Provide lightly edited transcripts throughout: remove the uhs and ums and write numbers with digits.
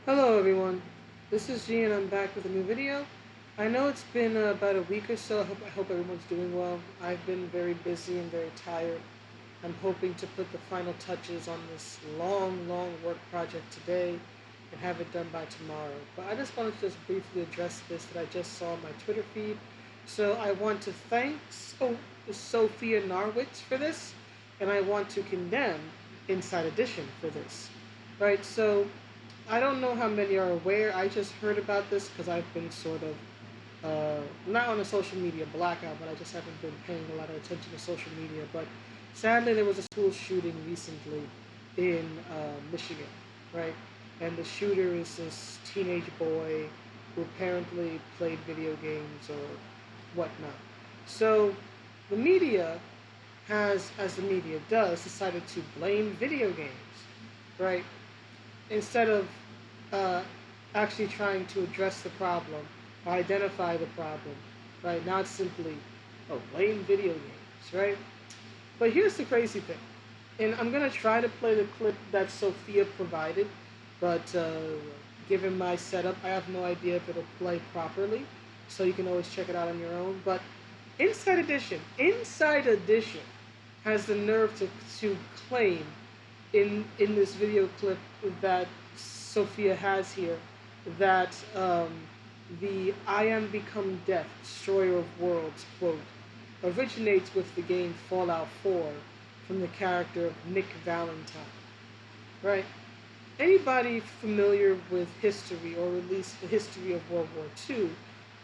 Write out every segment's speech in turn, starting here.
Hello everyone, this is G and I'm back with a new video. I know it's been about a week or so. I hope everyone's doing well. I've been very busy and very tired. I'm hoping to put the final touches on this long work project today and have it done by tomorrow. But I just wanted to just briefly address this that I just saw on my Twitter feed. So I want to thank Sophia Narwitz for this, and I want to condemn Inside Edition for this. Right, so I don't know how many are aware. I just heard about this because I've been sort of not on a social media blackout, but I just haven't been paying a lot of attention to social media. But sadly, there was a school shooting recently in Michigan, right? And the shooter is this teenage boy who apparently played video games or whatnot. So the media has, as the media does, decided to blame video games, right? Instead of actually trying to address the problem or identify the problem, right? Not simply, blame video games, right? But here's the crazy thing, and I'm going to try to play the clip that Sophia provided, but given my setup, I have no idea if it'll play properly, so you can always check it out on your own. But Inside Edition has the nerve to claim in this video clip that Sophia has here that the I Am Become Death, Destroyer of Worlds quote originates with the game Fallout 4 from the character of Nick Valentine, right? Anybody familiar with history, or at least the history of World War II,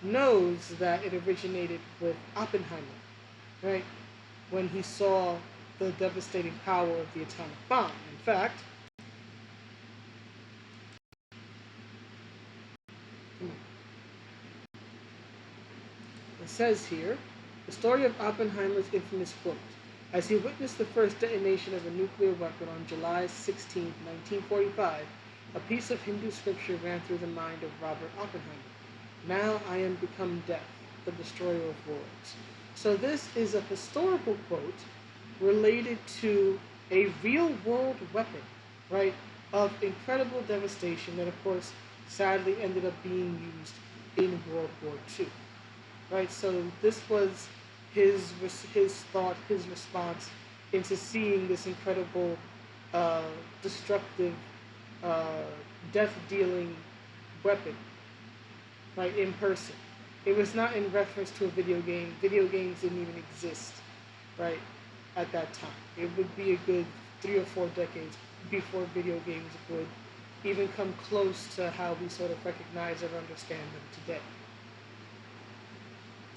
knows that it originated with Oppenheimer, right? When he saw the devastating power of the atomic bomb. In fact, it says here, the story of Oppenheimer's infamous quote, as he witnessed the first detonation of a nuclear weapon on July 16, 1945, a piece of Hindu scripture ran through the mind of Robert Oppenheimer. Now I am become death, the destroyer of worlds. So this is a historical quote related to a real-world weapon, right, of incredible devastation that, of course, sadly ended up being used in World War II, right? So this was his thought, his response into seeing this incredible, destructive, death-dealing weapon, right, in person. It was not in reference to a video game. Video games didn't even exist, right, at that time. It would be a good 3 or 4 decades before video games would even come close to how we sort of recognize or understand them today.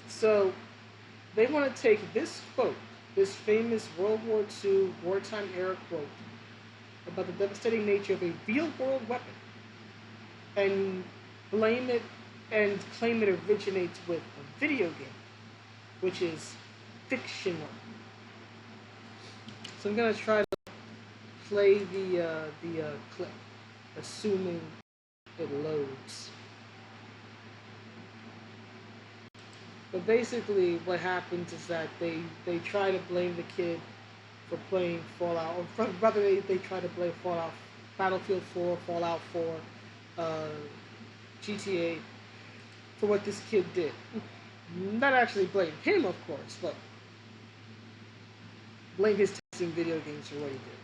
So they want to take this quote, this famous World War II wartime era quote about the devastating nature of a real world weapon, and blame it and claim it originates with a video game, which is fictional. So I'm going to try to play the clip, assuming it loads. But basically what happens is that they try to blame the kid for playing Fallout, or rather they try to blame Fallout, Battlefield 4, Fallout 4, GTA, for what this kid did. Not actually blame him, of course, but blame his taste in video games for what he did.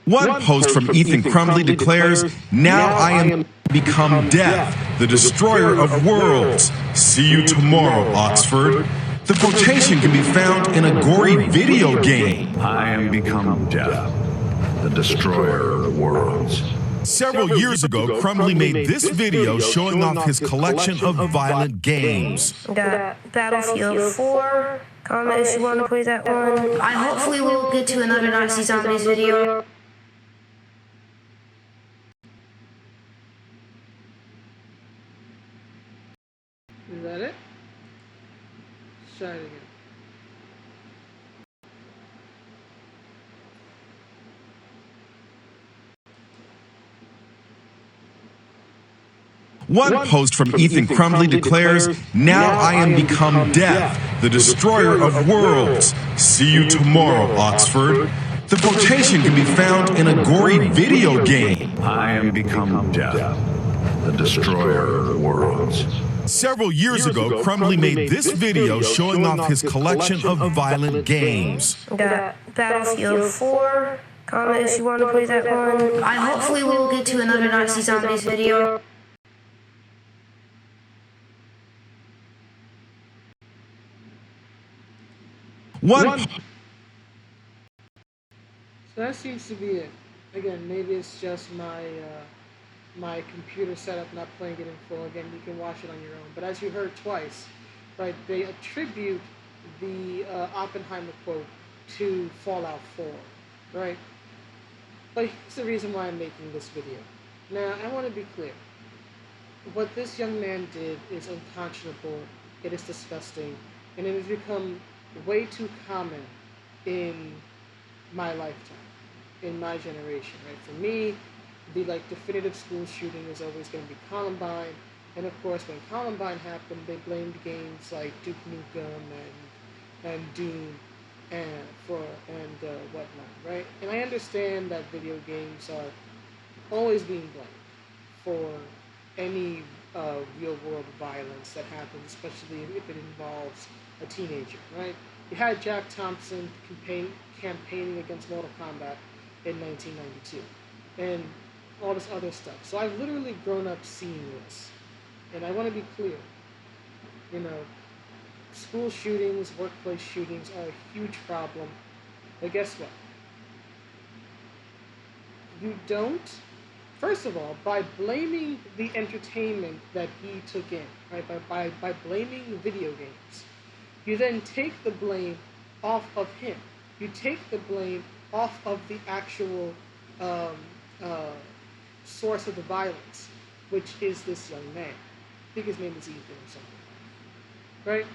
One post from Ethan Crumbley declares, "Now I am become death, the destroyer of worlds. See you tomorrow, Oxford." The quotation can be found in a gory video game. I am become death, the destroyer of worlds. Several years ago, Crumbley made this video showing off his collection of violent games. Got Battlefield 4. Comment if you want to play that one. I hopefully will get to another Nazi Zombies video. Is that it? Let's try it again. One post from Ethan Crumbley declares, "Now I am become death, the destroyer of worlds. See you tomorrow, Oxford." The quotation can be found in a gory video game. I am become death, the destroyer of worlds. Several years ago, Crumbley made this video showing off his collection of violent games. Got Battlefield 4. Comment if you want to play that one. I hopefully will get to another Nazi Zombies video. What? So that seems to be it. Again, maybe it's just my computer setup not playing it in full. Again, you can watch it on your own. But as you heard twice, right, they attribute the Oppenheimer quote to Fallout 4, right? But here's the reason why I'm making this video. Now, I want to be clear. What this young man did is unconscionable, it is disgusting, and it has become way too common in my lifetime, in my generation, right? For me, the definitive school shooting is always going to be Columbine, and of course, when Columbine happened, they blamed games like Duke Nukem and Doom and whatnot, right? And I understand that video games are always being blamed for any real world violence that happens, especially if it involves a teenager, right? You had Jack Thompson campaigning against Mortal Kombat in 1992, and all this other stuff. So I've literally grown up seeing this, and I want to be clear. You know, school shootings, workplace shootings are a huge problem. But guess what? You don't. First of all, by blaming the entertainment that he took in, right? By blaming video games, you then take the blame off of him. You take the blame off of the actual source of the violence, which is this young man. I think his name is Ethan or something, right?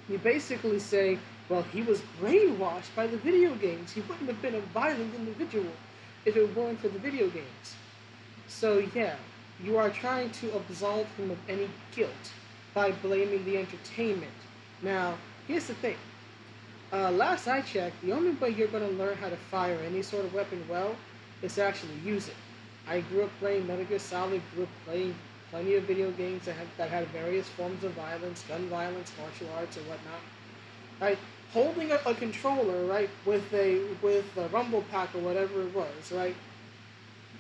You basically say, well, he was brainwashed by the video games. He wouldn't have been a violent individual if it weren't for the video games. So yeah, you are trying to absolve him of any guilt by blaming the entertainment. Now, here's the thing. Last I checked, the only way you're going to learn how to fire any sort of weapon well is to actually use it. I grew up playing Metal Gear Solid, grew up playing plenty of video games that had various forms of violence, gun violence, martial arts, and whatnot. Right? Holding a controller, right, with a rumble pack or whatever it was, right,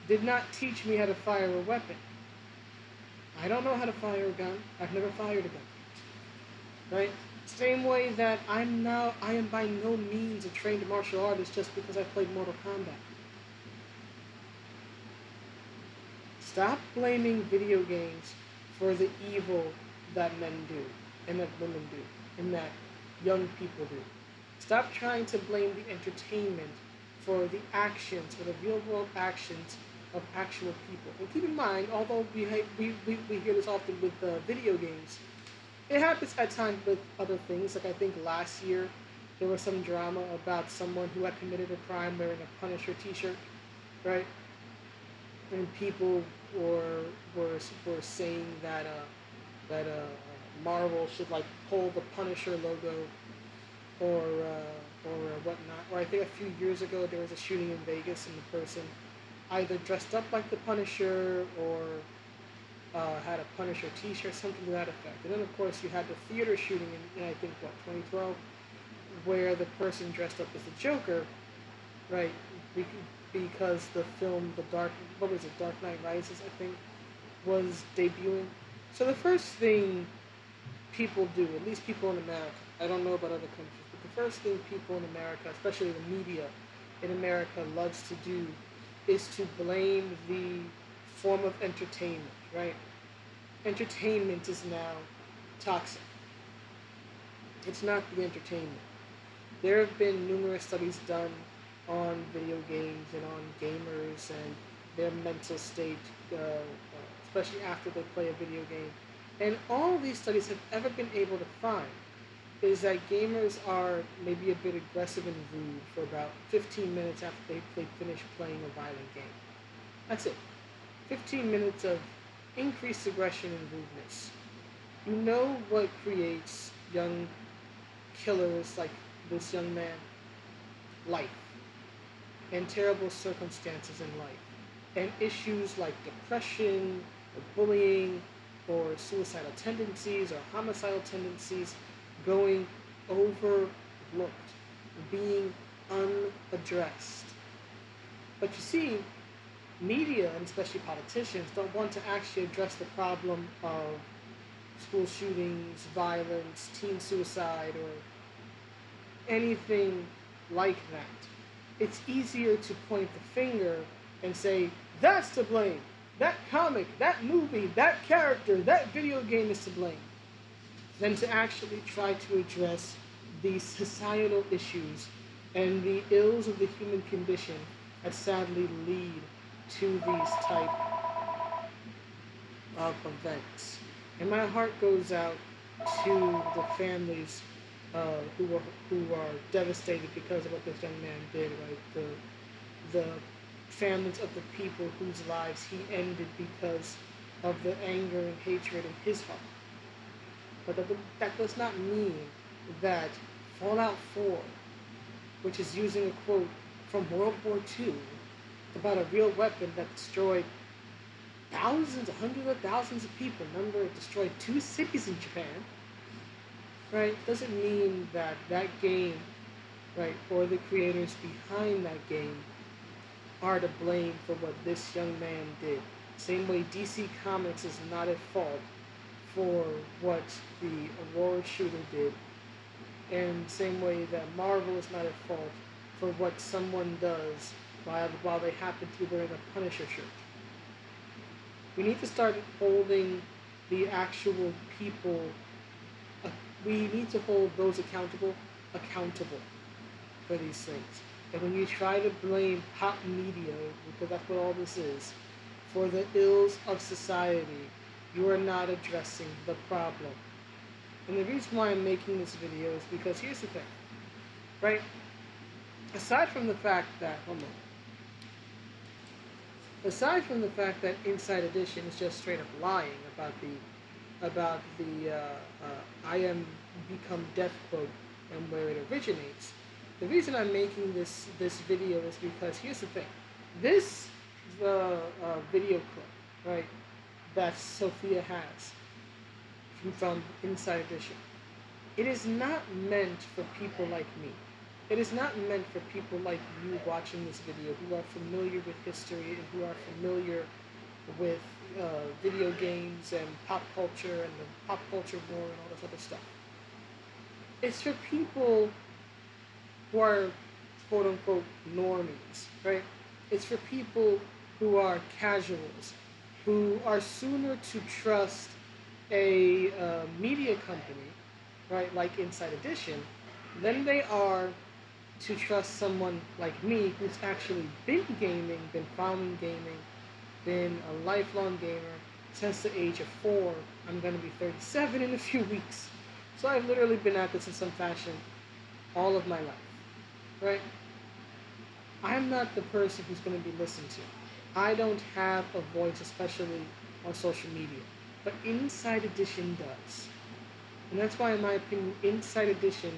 did not teach me how to fire a weapon. I don't know how to fire a gun. I've never fired a gun. Right? Same way that I am by no means a trained martial artist just because I played Mortal Kombat. Stop blaming video games for the evil that men do, and that women do, and that young people do. Stop trying to blame the entertainment for the actions, or the real-world actions of actual people. And keep in mind, although we hear this often with video games, it happens at times with other things. Like I think last year, there was some drama about someone who had committed a crime wearing a Punisher T-shirt, right? And people were saying that Marvel should pull the Punisher logo or whatnot. Or I think a few years ago there was a shooting in Vegas and the person either dressed up like the Punisher or had a Punisher T-shirt, something to that effect. And then of course you had the theater shooting in I think 2012, where the person dressed up as the Joker, right? Because the film Dark Knight Rises, I think, was debuting. So the first thing people do, at least people in America, I don't know about other countries, but the first thing people in America, especially the media in America, loves to do is to blame the form of entertainment, right? Entertainment is now toxic. It's not the entertainment. There have been numerous studies done on video games and on gamers and their mental state, especially after they play a video game. And all these studies have ever been able to find is that gamers are maybe a bit aggressive and rude for about 15 minutes after they finish playing a violent game. That's it. 15 minutes of increased aggression and rudeness. You know what creates young killers like this young man? Life. and terrible circumstances in life, and issues like depression, or bullying, or suicidal tendencies, or homicidal tendencies going overlooked, being unaddressed. But you see, media, and especially politicians, don't want to actually address the problem of school shootings, violence, teen suicide, or anything like that. It's easier to point the finger and say, that's to blame. That comic, that movie, that character, that video game is to blame, than to actually try to address these societal issues and the ills of the human condition that sadly lead to these type of events. And my heart goes out to the families who are devastated because of what this young man did. Right, the families of the people whose lives he ended because of the anger and hatred in his heart. But that does not mean that Fallout 4, which is using a quote from World War II about a real weapon that destroyed thousands, hundreds of thousands of people, remember it destroyed 2 cities in Japan, right? Doesn't mean that that game, right, or the creators behind that game are to blame for what this young man did. Same way DC Comics is not at fault for what the Aurora shooter did, and same way that Marvel is not at fault for what someone does while they happen to be wearing a Punisher shirt. We need to start holding the actual people. We need to hold those accountable for these things. And when you try to blame pop media, because that's what all this is, for the ills of society, you are not addressing the problem. And the reason why I'm making this video is because here's the thing, right? Aside from the fact that, Inside Edition is just straight up lying about the I am become death quote and where it originates. The reason I'm making this video is because here's the thing. This video clip, right, that Sophia has from Inside Edition, it is not meant for people like me. It is not meant for people like you watching this video who are familiar with history and who are familiar with video games and pop culture and the pop culture war and all this other stuff. It's for people who are quote unquote normies, right? It's for people who are casuals, who are sooner to trust a media company, right, like Inside Edition, than they are to trust someone like me who's actually been gaming, been following gaming, been a lifelong gamer since the age of 4. I'm going to be 37 in a few weeks. So I've literally been at this in some fashion all of my life, right? I'm not the person who's going to be listened to. I don't have a voice, especially on social media. But Inside Edition does. And that's why, in my opinion, Inside Edition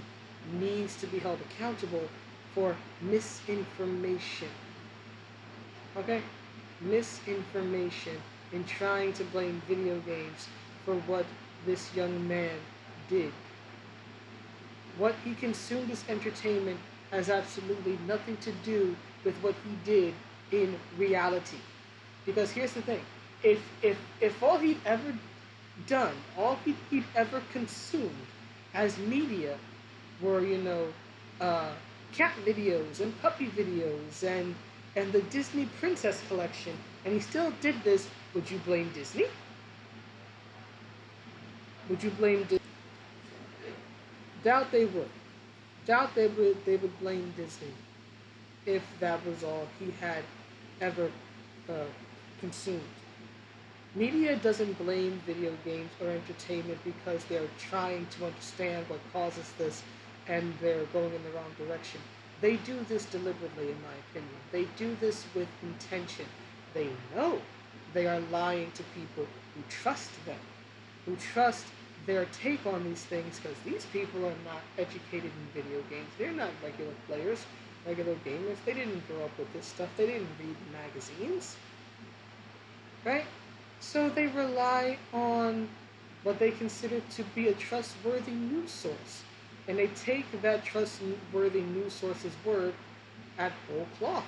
needs to be held accountable for misinformation. Okay? Misinformation in trying to blame video games for what this young man did. What he consumed as entertainment has absolutely nothing to do with what he did in reality. Because here's the thing, if all he'd ever done, all he'd ever consumed as media were, cat videos and puppy videos and the Disney Princess collection, and he still did this, would you blame Disney? Would you blame Disney? Doubt they would. Doubt they would blame Disney if that was all he had ever consumed. Media doesn't blame video games or entertainment because they're trying to understand what causes this and they're going in the wrong direction. They do this deliberately, in my opinion. They do this with intention. They know they are lying to people who trust them, who trust their take on these things, because these people are not educated in video games. They're not regular players. regular gamers, they didn't grow up with this stuff. They didn't read magazines, right? So they rely on what they consider to be a trustworthy news source. And they take that trustworthy news source's word at whole cloth,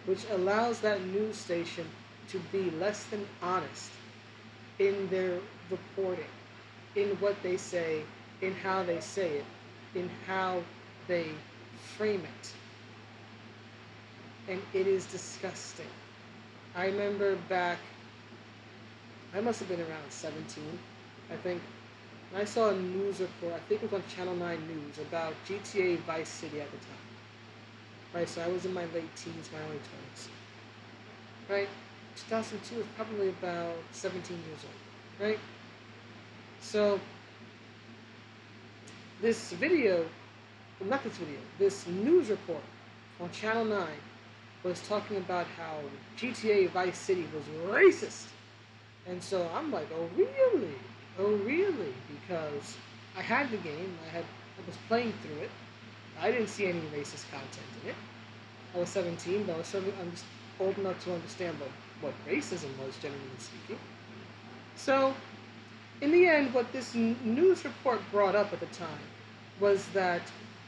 which allows that news station to be less than honest in their reporting, in what they say, in how they say it, in how they frame it. And it is disgusting. I remember back, I must have been around 17, I think, and I saw a news report, I think it was on Channel 9 News, about GTA Vice City at the time. Right, so I was in my late teens, my early 20s. Right? 2002 was probably about 17 years old. Right? So, this video, well, not this video, this news report on Channel 9 was talking about how GTA Vice City was racist. And so I'm like, oh really? Oh really? Because I had the game, I was playing through it. I didn't see any racist content in it. I was 17, but I'm just old enough to understand what racism was, generally speaking. So, in the end, what this news report brought up at the time was that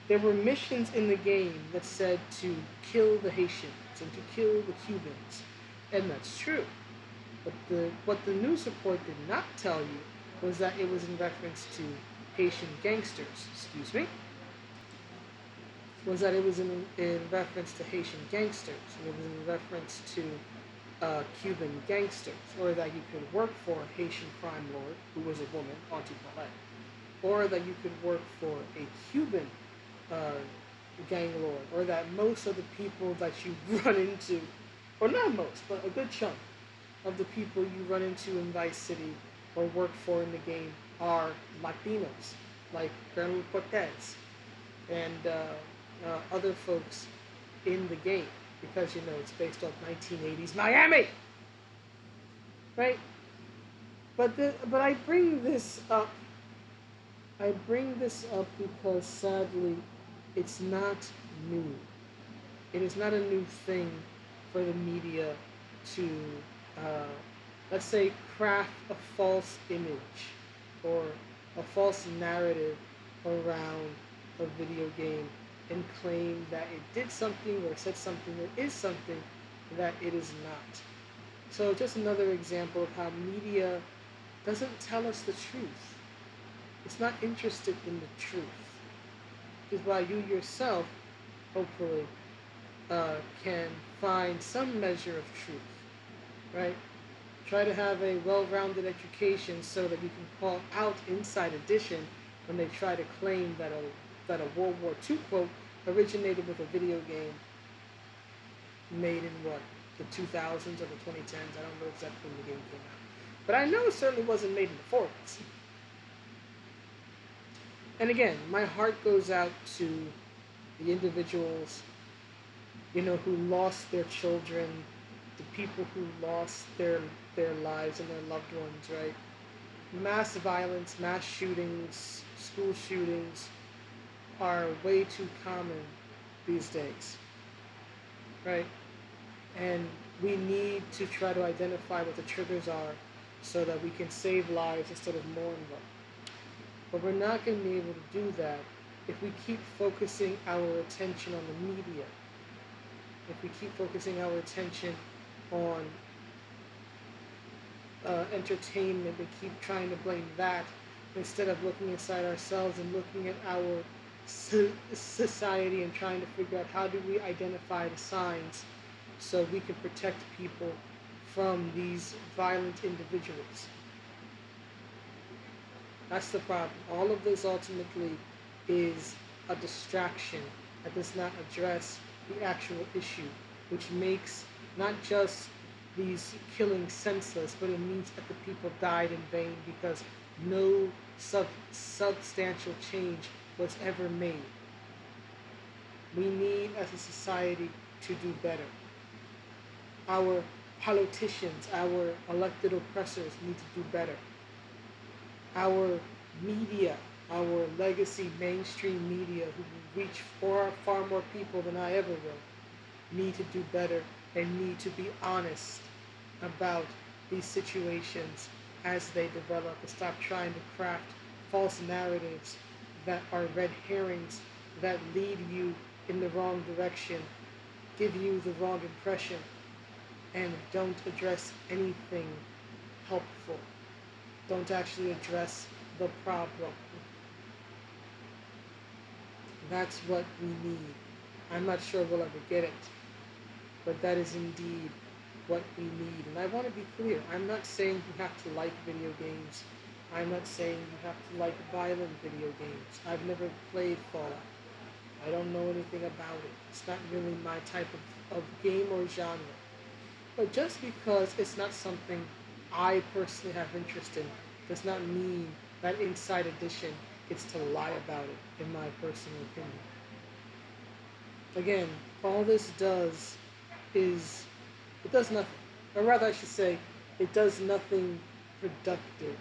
there were missions in the game that said to kill the Haitians and to kill the Cubans. And that's true. But what the news report did not tell you was that it was in reference to Haitian gangsters, was that it was in reference to Haitian gangsters, and it was in reference to Cuban gangsters, or that you could work for a Haitian crime lord who was a woman, Auntie Paulette, or that you could work for a Cuban uh, gang lord, or that most of the people that you run into, or not most, but a good chunk of the people you run into in Vice City or work for in the game are Latinos, like Colonel Cortez and other folks in the game, because you know it's based off 1980s Miami, right? But I bring this up. I bring this up because sadly, it's not new. It is not a new thing for the media to, uh, let's say, craft a false image or a false narrative around a video game and claim that it did something or said something or is something that it is not. So just another example of how media doesn't tell us the truth. It's not interested in the truth. Which is why you yourself, hopefully, can find some measure of truth, right? Try to have a well-rounded education so that you can call out Inside Edition when they try to claim that a World War II quote originated with a video game made in what, the 2000s or the 2010s. I don't know exactly when the game came out, but I know it certainly wasn't made in the 40s. And again, my heart goes out to the individuals, you know, who lost their children, the people who lost their lives and their loved ones, right? Mass violence, mass shootings, school shootings are way too common these days, right? And we need to try to identify what the triggers are so that we can save lives instead of mourn them. But we're not going to be able to do that if we keep focusing our attention on the media, if we keep focusing our attention on entertainment and keep trying to blame that instead of looking inside ourselves and looking at our society and trying to figure out how do we identify the signs so we can protect people from these violent individuals. That's the problem. All of this ultimately is a distraction that does not address the actual issue, which makes not just these killings senseless, but it means that the people died in vain because no substantial change was ever made. We need, as a society, to do better. Our politicians, our elected oppressors need to do better. Our media our legacy mainstream media, who will reach far more people than I ever will, need to do better and need to be honest about these situations as they develop, and stop trying to craft false narratives that are red herrings that lead you in the wrong direction, give you the wrong impression, and don't address anything helpful. Don't actually address the problem. That's what we need. I'm not sure we'll ever get it, but that is indeed what we need. And I want to be clear. I'm not saying you have to like video games. I'm not saying you have to like violent video games. I've never played Fallout. I don't know anything about it. It's not really my type of game or genre. But just because it's not something I personally have interest in does not mean that Inside Edition gets to lie about it, in my personal opinion. Again, all this does is, it does nothing. Or rather, I should say, it does nothing productive.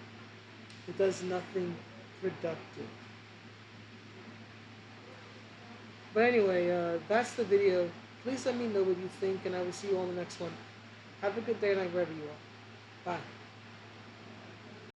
It does nothing productive. But anyway, that's the video. Please let me know what you think, and I will see you on the next one. Have a good day, and I wherever you are. Bye.